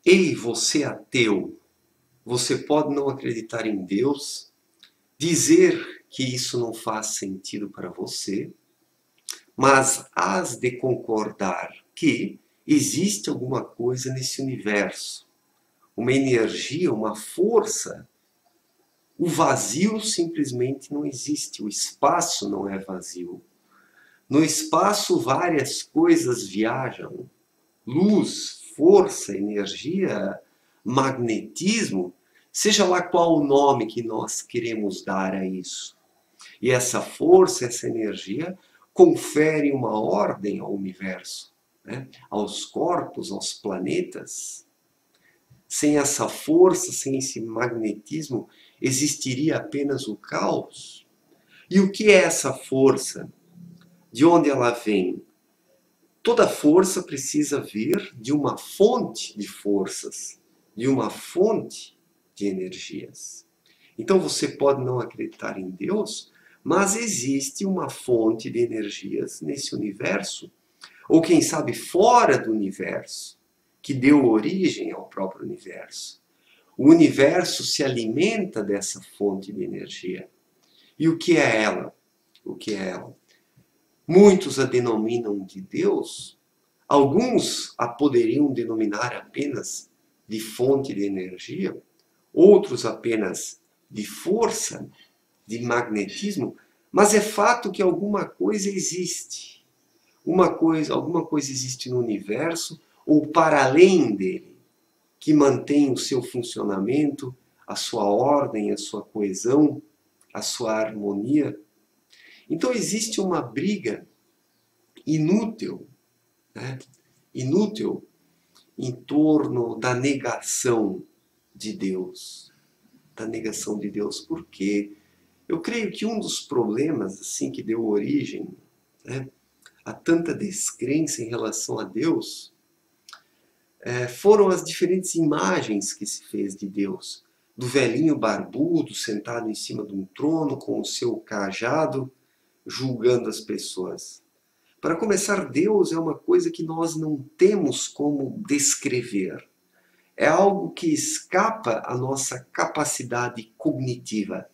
Ei, você ateu, você pode não acreditar em Deus, dizer que isso não faz sentido para você, mas hás de concordar que existe alguma coisa nesse universo, uma energia, uma força. O vazio simplesmente não existe, o espaço não é vazio. No espaço várias coisas viajam, luz, força, energia, magnetismo, seja lá qual o nome que nós queremos dar a isso. E essa força, essa energia, confere uma ordem ao universo, né? Aos corpos, aos planetas. Sem essa força, sem esse magnetismo, existiria apenas o caos. E o que é essa força? De onde ela vem? Toda força precisa vir de uma fonte de forças, de uma fonte de energias. Então você pode não acreditar em Deus, mas existe uma fonte de energias nesse universo, ou quem sabe fora do universo, que deu origem ao próprio universo. O universo se alimenta dessa fonte de energia. E o que é ela? O que é ela? Muitos a denominam de Deus, alguns a poderiam denominar apenas de fonte de energia, outros apenas de força, de magnetismo, mas é fato que alguma coisa existe. Alguma coisa existe no universo ou para além dele, que mantém o seu funcionamento, a sua ordem, a sua coesão, a sua harmonia. Então existe uma briga inútil, né? Inútil em torno da negação de Deus. Da negação de Deus. Por quê? Eu creio que um dos problemas assim que deu origem, né, a tanta descrença em relação a Deus foram as diferentes imagens que se fez de Deus. Do velhinho barbudo sentado em cima de um trono com o seu cajado, julgando as pessoas. Para começar, Deus é uma coisa que nós não temos como descrever. É algo que escapa à nossa capacidade cognitiva.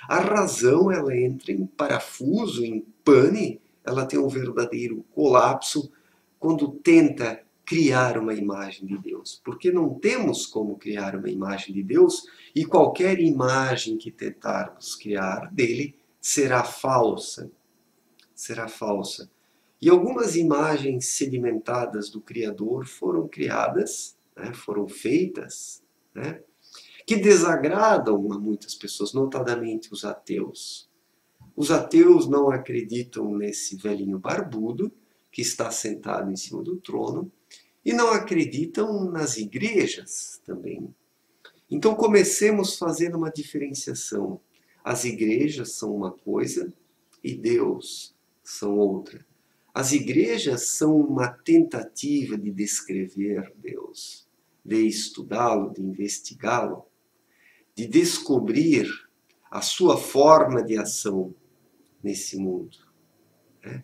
A razão, ela entra em parafuso, em pane, ela tem um verdadeiro colapso quando tenta criar uma imagem de Deus. Porque não temos como criar uma imagem de Deus e qualquer imagem que tentarmos criar dele será falsa. Será falsa. E algumas imagens sedimentadas do Criador foram criadas, né, foram feitas, né, que desagradam a muitas pessoas, notadamente os ateus. Os ateus não acreditam nesse velhinho barbudo que está sentado em cima do trono e não acreditam nas igrejas também. Então comecemos fazendo uma diferenciação. As igrejas são uma coisa e Deus são outra. As igrejas são uma tentativa de descrever Deus, de estudá-lo, de investigá-lo, de descobrir a sua forma de ação nesse mundo. Né?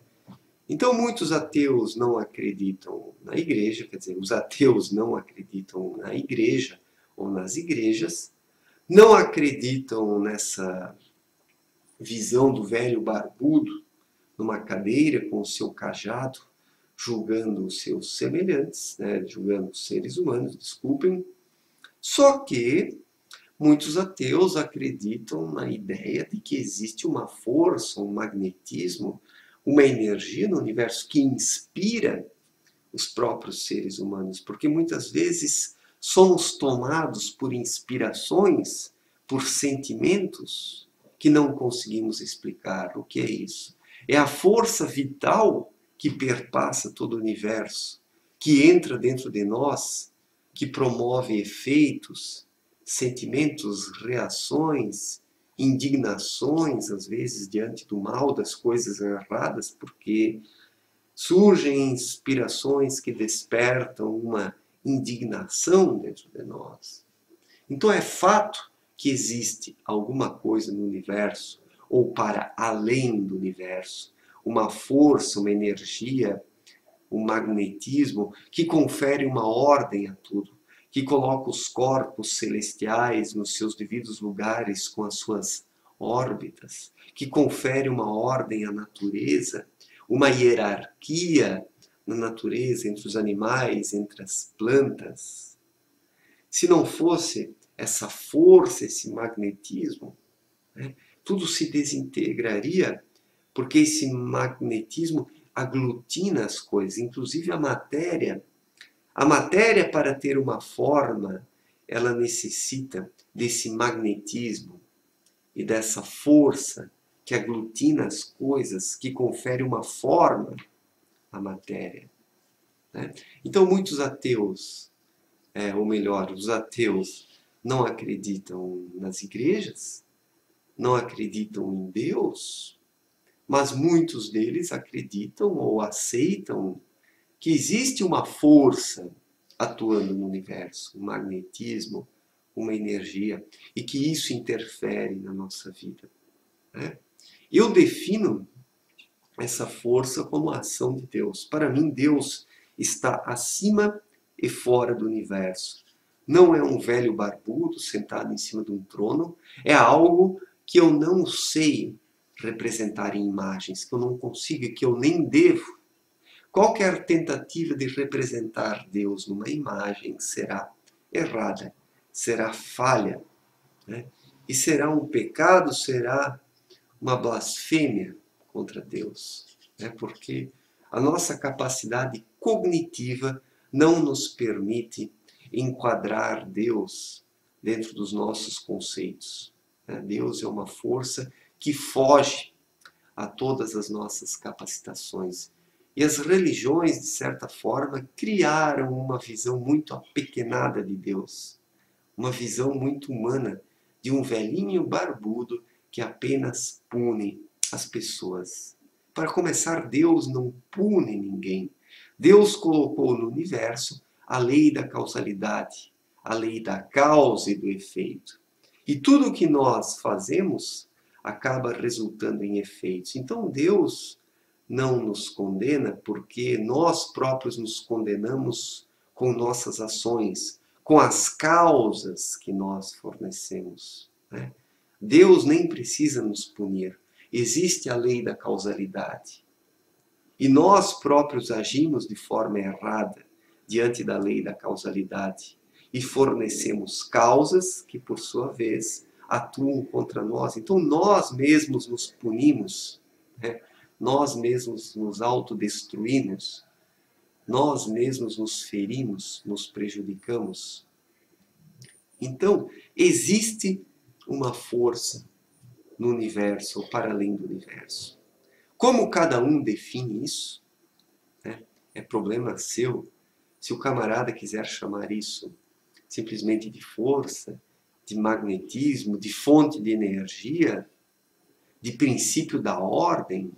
Então, muitos ateus não acreditam na igreja, quer dizer, os ateus não acreditam na igreja ou nas igrejas, não acreditam nessa visão do velho barbudo numa cadeira com o seu cajado, julgando os seus semelhantes, né, julgando os seres humanos, desculpem. Só que muitos ateus acreditam na ideia de que existe uma força, um magnetismo, uma energia no universo que inspira os próprios seres humanos, porque muitas vezes somos tomados por inspirações, por sentimentos que não conseguimos explicar. O que é isso? É a força vital que perpassa todo o universo, que entra dentro de nós, que promove efeitos, sentimentos, reações, indignações, às vezes, diante do mal, das coisas erradas, porque surgem inspirações que despertam uma indignação dentro de nós. Então é fato que existe alguma coisa no universo, ou para além do universo, uma força, uma energia, um magnetismo que confere uma ordem a tudo, que coloca os corpos celestiais nos seus devidos lugares com as suas órbitas, que confere uma ordem à natureza, uma hierarquia na natureza, entre os animais, entre as plantas. Se não fosse essa força, esse magnetismo, né, tudo se desintegraria, porque esse magnetismo aglutina as coisas, inclusive a matéria. A matéria, para ter uma forma, ela necessita desse magnetismo e dessa força que aglutina as coisas, que confere uma forma à matéria. Né? Então, muitos ateus, ou melhor, os ateus, não acreditam nas igrejas, não acreditam em Deus, mas muitos deles acreditam ou aceitam que existe uma força atuando no universo, um magnetismo, uma energia, e que isso interfere na nossa vida. Né? Eu defino essa força como a ação de Deus. Para mim, Deus está acima e fora do universo. Não é um velho barbudo sentado em cima de um trono, é algo que eu não sei representar em imagens, que eu não consigo, que eu nem devo. Qualquer tentativa de representar Deus numa imagem será errada, será falha, né? E será um pecado, será uma blasfêmia contra Deus, né? Porque a nossa capacidade cognitiva não nos permite enquadrar Deus dentro dos nossos conceitos. Né? Deus é uma força que foge a todas as nossas capacitações. E as religiões, de certa forma, criaram uma visão muito apequenada de Deus. Uma visão muito humana de um velhinho barbudo que apenas pune as pessoas. Para começar, Deus não pune ninguém. Deus colocou no universo a lei da causalidade, a lei da causa e do efeito. E tudo o que nós fazemos acaba resultando em efeitos. Então Deus não nos condena porque nós próprios nos condenamos com nossas ações, com as causas que nós fornecemos. Né? Deus nem precisa nos punir. Existe a lei da causalidade. E nós próprios agimos de forma errada diante da lei da causalidade e fornecemos causas que, por sua vez, atuam contra nós. Então nós mesmos nos punimos, né? Nós mesmos nos autodestruímos, nós mesmos nos ferimos, nos prejudicamos. Então, existe uma força no universo ou para além do universo. Como cada um define isso, né? É problema seu. Se o camarada quiser chamar isso simplesmente de força, de magnetismo, de fonte de energia, de princípio da ordem,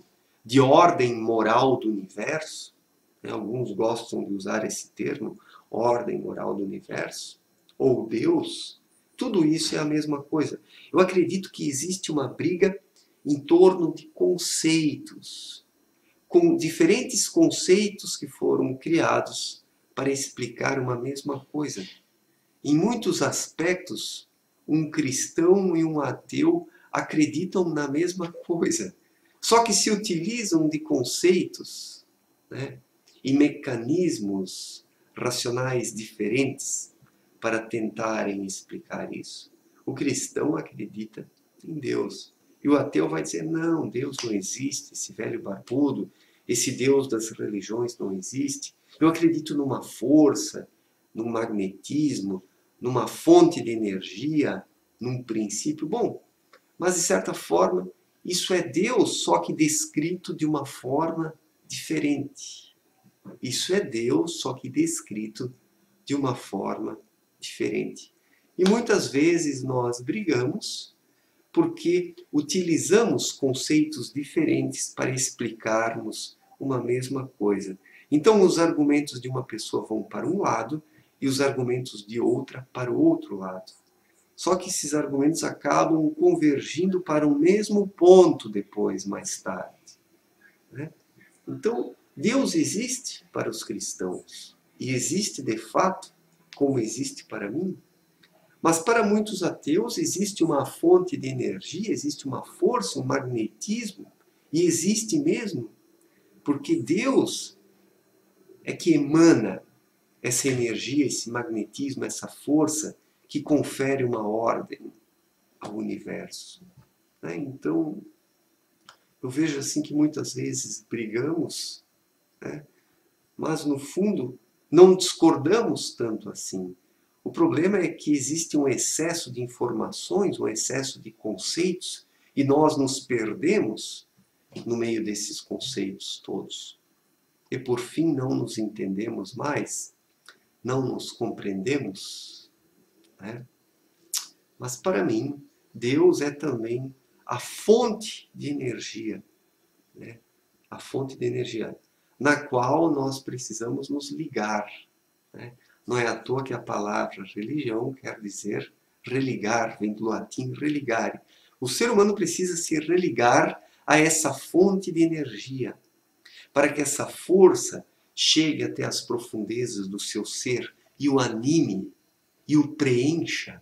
de ordem moral do universo, né? Alguns gostam de usar esse termo, ordem moral do universo, ou Deus, tudo isso é a mesma coisa. Eu acredito que existe uma briga em torno de conceitos, com diferentes conceitos que foram criados para explicar uma mesma coisa. Em muitos aspectos, um cristão e um ateu acreditam na mesma coisa, só que se utilizam de conceitos, né, e mecanismos racionais diferentes para tentarem explicar isso. O cristão acredita em Deus. E o ateu vai dizer, não, Deus não existe, esse velho barbudo, esse Deus das religiões não existe. Eu acredito numa força, num magnetismo, numa fonte de energia, num princípio. Bom, mas de certa forma, isso é Deus, só que descrito de uma forma diferente. Isso é Deus, só que descrito de uma forma diferente. E muitas vezes nós brigamos porque utilizamos conceitos diferentes para explicarmos uma mesma coisa. Então os argumentos de uma pessoa vão para um lado e os argumentos de outra para o outro lado. Só que esses argumentos acabam convergindo para o mesmo ponto depois, mais tarde. Né? Então, Deus existe para os cristãos. E existe, de fato, como existe para mim. Mas para muitos ateus existe uma fonte de energia, existe uma força, um magnetismo, e existe mesmo, porque Deus é que emana essa energia, esse magnetismo, essa força que confere uma ordem ao universo. Né? Então, eu vejo assim que muitas vezes brigamos, né? Mas no fundo não discordamos tanto assim. O problema é que existe um excesso de informações, um excesso de conceitos, e nós nos perdemos no meio desses conceitos todos. E por fim não nos entendemos mais, não nos compreendemos, né? Mas para mim, Deus é também a fonte de energia, né? A fonte de energia, na qual nós precisamos nos ligar, né? Não é à toa que a palavra religião quer dizer religar, vem do latim religare. O ser humano precisa se religar a essa fonte de energia, para que essa força chegue até as profundezas do seu ser e o anime e o preencha.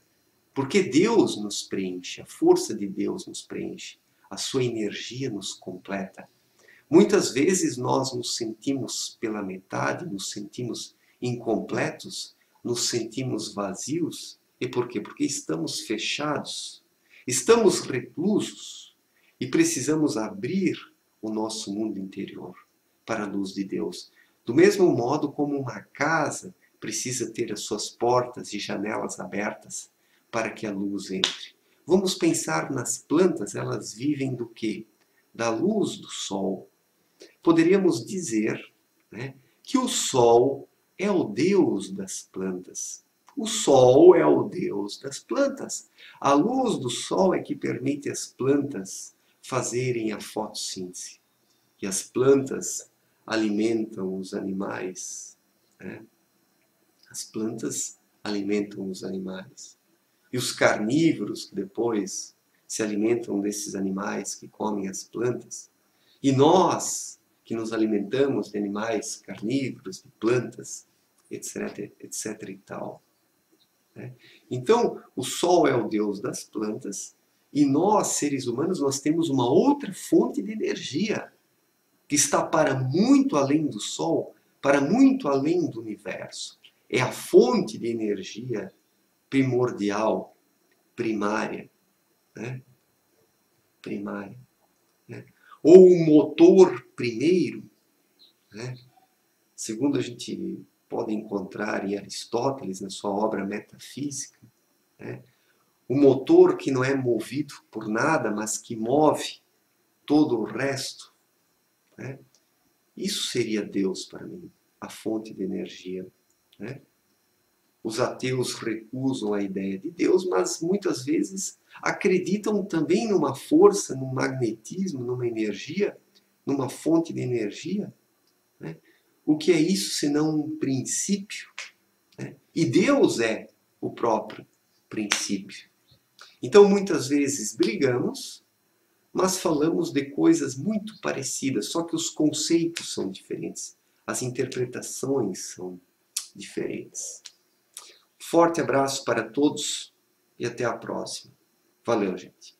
Porque Deus nos preenche, a força de Deus nos preenche, a sua energia nos completa. Muitas vezes nós nos sentimos pela metade, nos sentimos incompletos, nos sentimos vazios. E por quê? Porque estamos fechados, estamos reclusos e precisamos abrir o nosso mundo interior para a luz de Deus. Do mesmo modo como uma casa precisa ter as suas portas e janelas abertas para que a luz entre. Vamos pensar nas plantas, elas vivem do quê? Da luz do sol. Poderíamos dizer, né, que o sol é o Deus das plantas. O sol é o Deus das plantas. A luz do sol é que permite às plantas fazerem a fotossíntese. E as plantas alimentam os animais, né? As plantas alimentam os animais. E os carnívoros que depois se alimentam desses animais que comem as plantas. E nós, que nos alimentamos de animais carnívoros, de plantas, etc, etc e tal. Né? Então, o sol é o Deus das plantas e nós, seres humanos, nós temos uma outra fonte de energia que está para muito além do sol, para muito além do universo. É a fonte de energia primordial, primária, né? Primária, né? Ou o motor primeiro, né? Segundo a gente pode encontrar em Aristóteles, na sua obra Metafísica, né? O motor que não é movido por nada, mas que move todo o resto, né? Isso seria Deus para mim, a fonte de energia, né? Os ateus recusam a ideia de Deus, mas muitas vezes acreditam também numa força, num magnetismo, numa energia, numa fonte de energia, né? O que é isso senão um princípio, né? E Deus é o próprio princípio. Então muitas vezes brigamos, mas falamos de coisas muito parecidas, só que os conceitos são diferentes, as interpretações são diferentes. Forte abraço para todos e até a próxima. Valeu, gente.